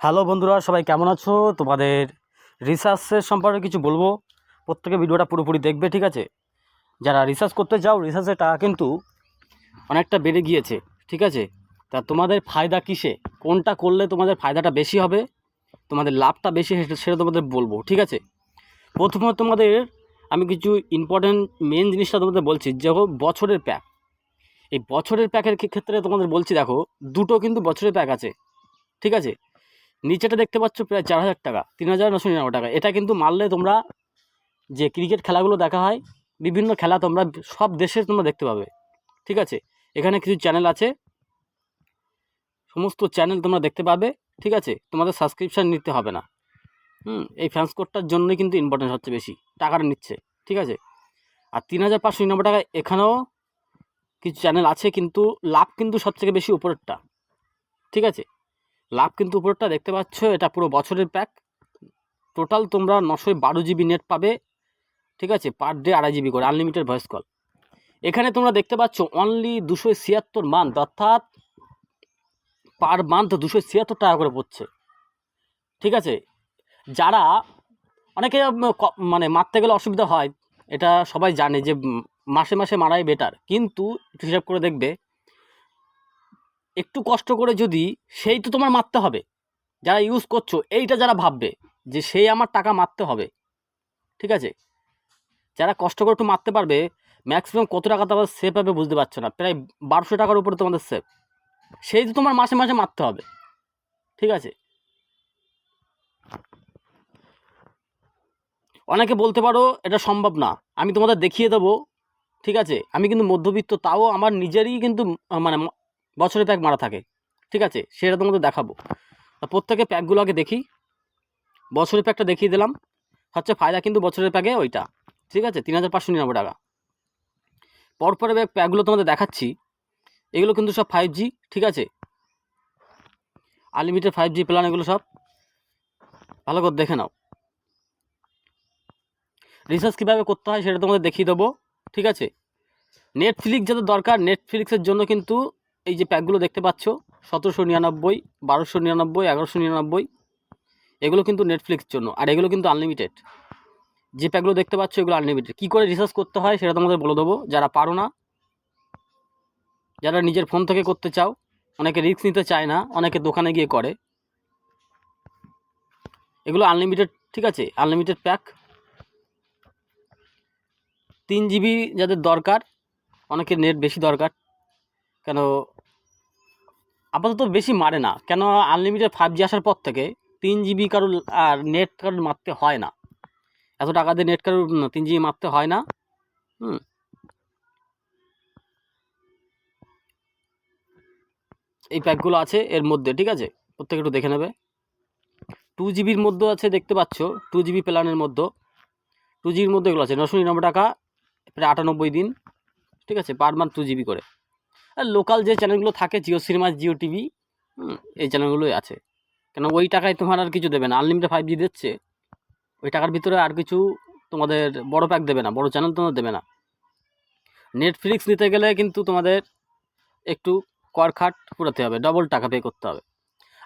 Hello বন্ধুরা, সবাই কেমন আছো? তোমাদের রিসার্চের সম্পর্কে কিছু বলবো। প্রত্যেকে ভিডিওটা পুরোপুরি দেখবে, ঠিক আছে? যারা রিসার্চ করতে চাও, রিসার্চের টাকা কিন্তু অনেকটা বেড়ে গিয়েছে, ঠিক আছে? তা তোমাদের ফায়দা কিসে, কোনটা করলে তোমাদের ফায়দাটা বেশি হবে, তোমাদের লাভটা বেশি, সেটা তোমাদের বলবো, ঠিক আছে? প্রথমত তোমাদের আমি কিছু ইম্পর্টেন্ট মেন জিনিসটা তোমাদের বলছি, যেমন বছরের প্যাক। এই বছরের প্যাকের ক্ষেত্রে তোমাদের বলছি, দেখো দুটো কিন্তু বছরের প্যাক আছে, ঠিক আছে? নিচেটা দেখতে পাচ্ছ প্রায় 4,000 টাকা, 3,999 টাকা। এটা কিন্তু মারলে তোমরা যে ক্রিকেট খেলাগুলো দেখা হয়, বিভিন্ন খেলা তোমরা সব দেশের তোমরা দেখতে পাবে, ঠিক আছে? এখানে কিছু চ্যানেল আছে, সমস্ত চ্যানেল তোমরা দেখতে পাবে, ঠিক আছে? তোমাদের সাবস্ক্রিপশান নিতে হবে না। এই ফ্যান্স কোডটার জন্যই কিন্তু ইম্পর্টেন্স হচ্ছে বেশি, টাকাটা নিচ্ছে, ঠিক আছে? আর 3,599 টাকা এখানেও কিছু চ্যানেল আছে, কিন্তু লাভ কিন্তু সবথেকে বেশি উপরেরটা, ঠিক আছে? লাভ কিন্তু উপরেরটা দেখতে পাচ্ছ, এটা পুরো বছরের প্যাক। টোটাল তোমরা 912 জিবি নেট পাবে, ঠিক আছে? পার ডে 2.5 জিবি করে আনলিমিটেড ভয়েস কল। এখানে তোমরা দেখতে পাচ্ছ অনলি 276 মান্থ, অর্থাৎ পার মান্থ 276 টাকা করে পড়ছে, ঠিক আছে? যারা অনেকে মানে মারতে গেলে অসুবিধা হয়, এটা সবাই জানে যে মাসে মাসে মারাই বেটার, কিন্তু একটু হিসাব করে দেখবে, একটু কষ্ট করে যদি, সেই তো তোমার মারতে হবে, যারা ইউজ করছো এইটা যারা ভাববে যে সেই আমার টাকা মারতে হবে, ঠিক আছে? যারা কষ্ট করে একটু মারতে পারবে, ম্যাক্সিমাম কত টাকা তোমার সেভ হবে বুঝতে পারছো না, প্রায় 1,200 টাকার উপরে তোমাদের সেভ, সেই তো তোমার মাসে মাসে মারতে হবে, ঠিক আছে? অনেকে বলতে পারো এটা সম্ভব না, আমি তোমাদের দেখিয়ে দেবো, ঠিক আছে? আমি কিন্তু মধ্যবিত্ত, তাও আমার নিজেরই কিন্তু মানে বছরে প্যাক মারা থাকে, ঠিক আছে? সেটা তোমাদের দেখাবো। প্রত্যেকে প্যাকগুলো আগে দেখি, বছরের প্যাকটা দেখিয়ে দিলাম। সবচেয়ে ফায়দা কিন্তু বছরের প্যাকে ওইটা, ঠিক আছে? 3,599 টাকা। পরপরে প্যাকগুলো তোমাদের দেখাচ্ছি, এগুলো কিন্তু সব 5G, ঠিক আছে? আনলিমিটেড 5G প্ল্যান, এগুলো সব ভালো করে দেখে নাও। রিসার্চ কীভাবে করতে হয় সেটা তোমাদের দেখিয়ে দেবো, ঠিক আছে? নেটফ্লিক্স যাদের দরকার, নেটফ্লিক্সের জন্য কিন্তু এই যে প্যাকগুলো দেখতে পাচ্ছ, 1,799, 1,299, 1,199, এগুলো কিন্তু নেটফ্লিক্স জন্য, আর এগুলো কিন্তু আনলিমিটেড। যে প্যাকগুলো দেখতে পাচ্ছ এগুলো আনলিমিটেড। কী করে রিসার্চ করতে হয় সেটা তোমাদের বলে দেবো, যারা পারো না, যারা নিজের ফোন থেকে করতে চাও, অনেকে রিস্ক নিতে চায় না, অনেকে দোকানে গিয়ে করে, এগুলো আনলিমিটেড, ঠিক আছে? আনলিমিটেড প্যাক 3 জিবি যাদের দরকার, অনেকের নেট বেশি দরকার, কেন আপাতত বেশি মারে না, কেন আনলিমিটেড 5G আসার পর থেকে 3 জিবি কারোর আর নেট কারোর মারতে হয় না, এত টাকা দিয়ে নেট কারোর 3 জিবি মারতে হয় না। এই প্যাকগুলো আছে এর মধ্যে, ঠিক আছে? প্রত্যেকে একটু দেখে নেবে। 2 জিবির মধ্যে আছে, দেখতে পাচ্ছ 2 জিবি প্ল্যানের মধ্যে, 2 জিবির মধ্যে এগুলো আছে 999 টাকা, প্রায় 98 দিন, ঠিক আছে? পার মান্থ 2 জিবি করে। আর লোকাল যে চ্যানেলগুলো থাকে, জিও সিনেমা, জিও টিভি, এই চ্যানেলগুলোই আছে, কেন ওই টাকায় তোমার আর কিছু দেবে না, আনলিমিটেড 5G দিচ্ছে, ওই টাকার ভিতরে আর কিছু তোমাদের বড় প্যাক দেবে না, বড় চ্যানেল তোমাদের দেবে না। নেটফ্লিক্স নিতে গেলে কিন্তু তোমাদের একটু করখাট পুরাতে হবে, ডবল টাকা পে করতে হবে।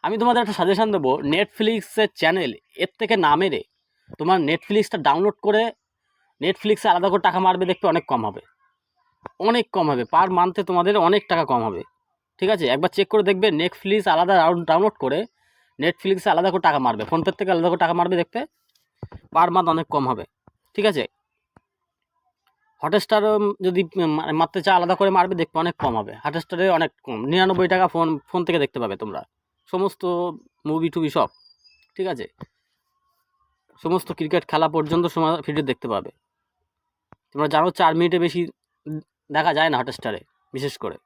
আমি তোমাদের একটা সাজেশান দেবো, নেটফ্লিক্সের চ্যানেল এর থেকে না মেরে তোমার নেটফ্লিক্সটা ডাউনলোড করে নেটফ্লিক্সে আলাদা করে টাকা মারবে, দেখবে অনেক কম হবে, অনেক কম হবে, পার মান্থে তোমাদের অনেক টাকা কম হবে, ঠিক আছে? একবার চেক করে দেখবে, নেটফ্লিক্স আলাদা ডাউনলোড করে নেটফ্লিক্সে আলাদা করে টাকা মারবে, ফোনপে থেকে আলাদা করে টাকা মারবে, দেখবে পার মান্থ অনেক কম হবে, ঠিক আছে? হটস্টার যদি মারতে চাও আলাদা করে মারবে, দেখবে অনেক কম হবে, হটস্টারে অনেক কম, 99 টাকা ফোন থেকে দেখতে পাবে তোমরা, সমস্ত মুভি টুভি সব, ঠিক আছে? সমস্ত ক্রিকেট খেলা পর্যন্ত সময় ভিডিও দেখতে পাবে। তোমরা জানো 4 মিনিটে বেশি দেখা যায় না হটস্টারে, বিশেষ করে।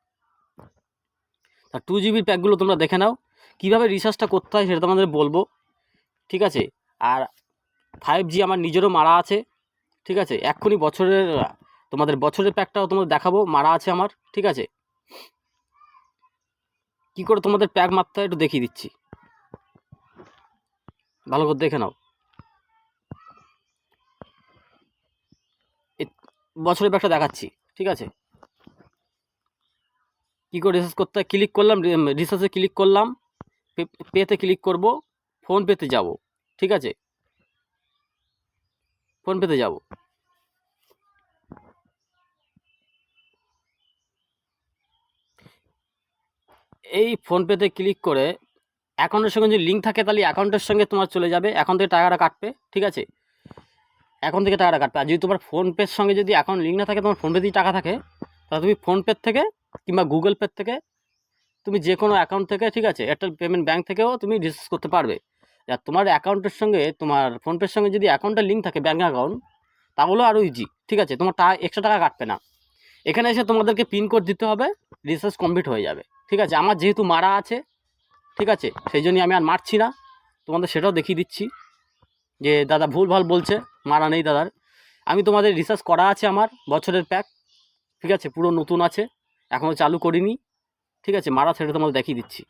আর 2 জিবির প্যাকগুলো তোমরা দেখে নাও, কীভাবে রিচার্জটা করতে হয় সেটা তোমাদের বলবো, ঠিক আছে? আর 5G আমার নিজেরও মারা আছে, ঠিক আছে? এক্ষুনি তোমাদের বছরের প্যাকটাও তোমাদের দেখাবো, মারা আছে আমার, ঠিক আছে? কী করে তোমাদের প্যাক মারতে হয় একটু দেখিয়ে দিচ্ছি, ভালো করে দেখে নাও। বছরের প্যাকটা দেখাচ্ছি, ঠিক আছে? কী করে রিসার্চ করতে হয়, ক্লিক করলাম, রিসার্চে ক্লিক করলাম, পেতে ক্লিক করব, ফোনপেতে যাব, ঠিক আছে, ফোনপেতে যাব। এই ফোনপেতে ক্লিক করে অ্যাকাউন্টের সঙ্গে যদি লিঙ্ক থাকে তাহলে অ্যাকাউন্টের সঙ্গে তোমার চলে যাবে, অ্যাকাউন্ট থেকে টাকাটা কাটবে, ঠিক আছে, অ্যাকাউন্ট থেকে টাকাটা কাটবে। আর যদি তোমার ফোনপের সঙ্গে যদি অ্যাকাউন্ট লিঙ্ক না থাকে, তোমার ফোনপেতেই টাকা থাকে, তাহলে তুমি ফোনপের থেকে কিংবা গুগল পে থেকে তুমি যে কোনো অ্যাকাউন্ট থেকে, ঠিক আছে, এয়ারটেল পেমেন্ট ব্যাঙ্ক থেকেও তুমি রিচার্জ করতে পারবে। আর তোমার অ্যাকাউন্টের সঙ্গে, তোমার ফোনপের সঙ্গে যদি অ্যাকাউন্টের লিঙ্ক থাকে, ব্যাঙ্ক অ্যাকাউন্ট, তাহলেও আরও ইজি, ঠিক আছে, তোমার এক্সট্রা টাকা কাটবে না। এখানে এসে তোমাদেরকে পিন কোড দিতে হবে, রিচার্জ কমপ্লিট হয়ে যাবে, ঠিক আছে। আমার যেহেতু মারা আছে, ঠিক আছে, সেই জন্যই আমি আর মারছি না, তোমাদের সেটাও দেখিয়ে দিচ্ছি যে দাদা ভুলভাল বলছে, মারা নেই দাদার। আমি তোমাদের রিচার্জ করা আছে আমার বছরের প্যাক, ঠিক আছে, পুরো নতুন আছে, এখনও চালু করিনি, ঠিক আছে, মারা সেটা তোমাদের দেখিয়ে দিচ্ছি।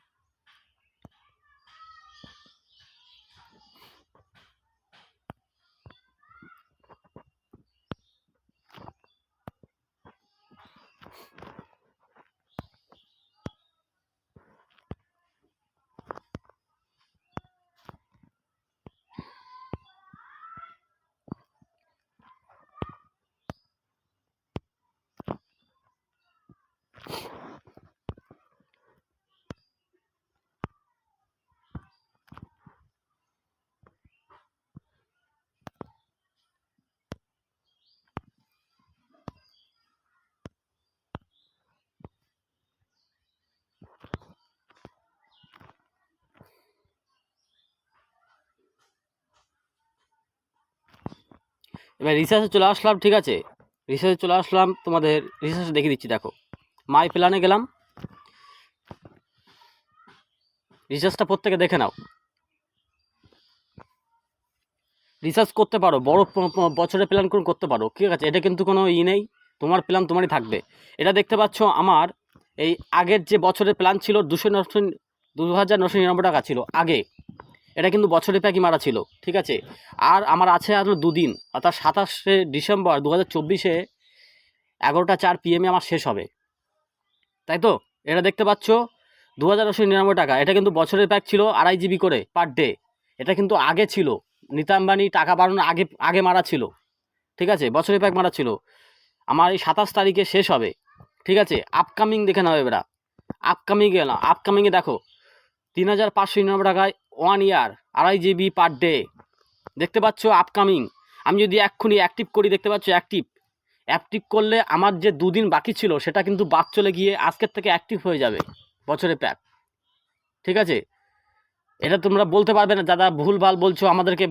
এবার রিচার্জে চলে আসলাম, ঠিক আছে, রিচার্জে চলে আসলাম, তোমাদের রিচার্জ দেখিয়ে দিচ্ছি। দেখো, মাই প্ল্যানে গেলাম, রিচার্জটা প্রত্যেকে দেখে নাও। রিচার্জ করতে পারো, বড় বছরের প্ল্যান করতে পারো, ঠিক আছে, এটা কিন্তু কোনো নেই, তোমার প্ল্যান তোমারই থাকবে। এটা দেখতে পাচ্ছ আমার এই আগের যে বছরের প্ল্যান ছিল 2,999 টাকা ছিল আগে, এটা কিন্তু বছরের প্যাকই মারা ছিল, ঠিক আছে। আর আমার আছে আরও 2 দিন, অর্থাৎ 27শে ডিসেম্বর 2024 11টা 4 PM আমার শেষ হবে, তাই তো। এটা দেখতে পাচ্ছ 2,999 টাকা, এটা কিন্তু বছরের প্যাক ছিল 2.5 GB করে পার ডে। এটা কিন্তু আগে ছিল, নীতা আম্বানি টাকা বাড়ানোর আগে আগে মারা ছিল, ঠিক আছে, বছরের প্যাক মারা ছিল। আমার এই 27 তারিখে শেষ হবে, ঠিক আছে। আপকামিং দেখে নাও এবার, আপকামিং গেলাম, আপকামিংয়ে দেখো 3,599 টাকায় 1 ইয়ার 2.5 GB পার ডে, দেখতে পাচ্ছ আপকামিং। আমি যদি এক্ষুনি অ্যাক্টিভ করি, দেখতে পাচ্ছ অ্যাক্টিভ করলে আমার যে 2 দিন বাকি ছিল সেটা কিন্তু বাদ চলে গিয়ে আজকের থেকে অ্যাক্টিভ হয়ে যাবে বছরের প্যাক, ঠিক আছে। এটা তোমরা বলতে পারবে না দাদা ভুলভাল বলছো, আমাদেরকে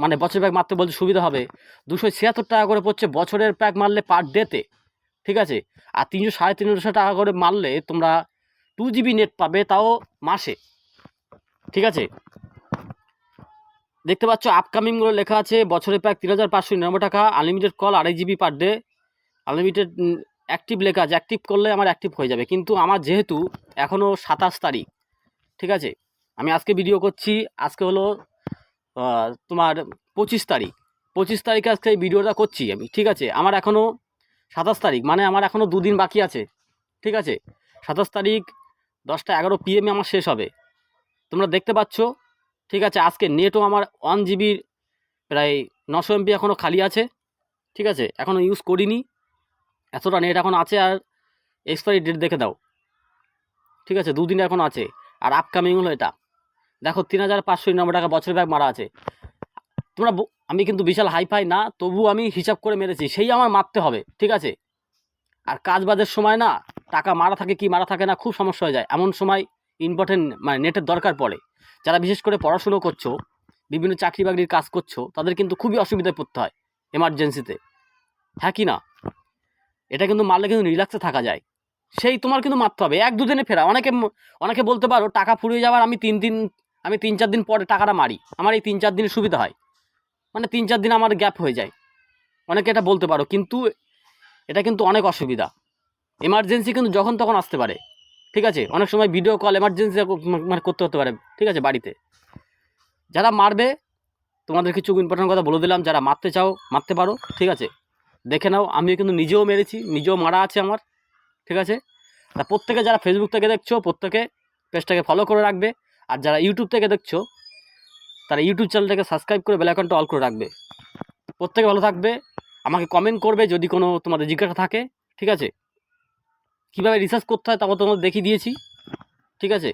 মানে বছরের প্যাক মারতে বলতে সুবিধা হবে। 276 টাকা করে পড়ছে বছরের প্যাক মারলে পার ডেতে, ঠিক আছে। আর 300-350 টাকা করে মারলে তোমরা 2 GB নেট পাবে, তাও মাসে, ঠিক আছে। দেখতে পাচ্ছ আপকামিংগুলো লেখা আছে, বছরের প্যাক 3,599 টাকা, unlimited call 2.5 GB per day, unlimited active লেখা আছে, অ্যাক্টিভ করলে আমার অ্যাক্টিভ হয়ে যাবে। কিন্তু আমার যেহেতু এখনও 27 তারিখ, ঠিক আছে, আমি আজকে ভিডিও করছি, আজকে হলো তোমার 25 তারিখ, 25 তারিখে আজকে এই ভিডিওটা করছি আমি, ঠিক আছে। আমার এখনও 27 তারিখ, মানে আমার এখনও 2 দিন বাকি আছে, ঠিক আছে। 27 তারিখ 10টা 11 PM আমার শেষ হবে, তোমরা দেখতে পাচ্ছ, ঠিক আছে। আজকে নেটও আমার 1 GB প্রায় 900 MB এখনও খালি আছে, ঠিক আছে, এখনও ইউজ করিনি, এতটা নেট এখন আছে। আর এক্সপায়ারি ডেট দেখে দাও, ঠিক আছে, 2 দিন এখন আছে। আর আপকামিং হলো এটা, দেখো 3,599 টাকা বছরের ব্যাগ মারা আছে। তোমরা আমি কিন্তু বিশাল হাইফাই না, তবু আমি হিসাব করে মেরেছি, সেই আমার মারতে হবে, ঠিক আছে। আর কাজ বাজের সময় না টাকা মারা থাকে কি মারা থাকে না, খুব সমস্যা হয়ে যায়, এমন সময় ইম্পর্টেন্ট মানে নেটের দরকার পড়ে। যারা বিশেষ করে পড়াশুনো করছো, বিভিন্ন চাকরি বাকরির কাজ করছো, তাদের কিন্তু খুবই অসুবিধায় পড়তে হয় এমার্জেন্সিতে, হ্যাঁ কি না। এটা কিন্তু মারলে কিন্তু রিল্যাক্সে থাকা যায়, সেই তোমার কিন্তু মারতে হবে 1-2 দিনে ফেরা। অনেকে বলতে পারো টাকা ফুরিয়ে যাওয়ার আমি 3-4 দিন পরে টাকাটা মারি, আমার এই 3-4 দিনের সুবিধা হয়, মানে 3-4 দিন আমার গ্যাপ হয়ে যায়, অনেকে এটা বলতে পারো, কিন্তু এটা কিন্তু অনেক অসুবিধা। এমার্জেন্সি কিন্তু যখন তখন আসতে পারে, ঠিক আছে। অনেক সময় ভিডিও কল এমার্জেন্সি মানে করতে হতে পারে, ঠিক আছে, বাড়িতে। যারা মারবে তোমাদের কিছু ইম্পর্টেন্ট কথা বলে দিলাম, যারা মারতে চাও মারতে পারো, ঠিক আছে, দেখে নাও। আমিও কিন্তু নিজেও মেরেছি, নিজেও মারা আছে আমার, ঠিক আছে। তা প্রত্যেকে যারা ফেসবুক থেকে দেখছো, প্রত্যেকে পেজটাকে ফলো করে রাখবে। আর যারা ইউটিউব থেকে দেখছো, তারা ইউটিউব চ্যানেলটাকে সাবস্ক্রাইব করে বেল আইকনটা অল করে রাখবে। প্রত্যেকে ভালো থাকবে। আমাকে কমেন্ট করবে যদি কোনো তোমাদের জিজ্ঞাসা থাকে, ঠিক আছে? কীভাবে রিসার্চ করতে হয় তাও তোমাদের দেখিয়ে দিয়েছি, ঠিক আছে?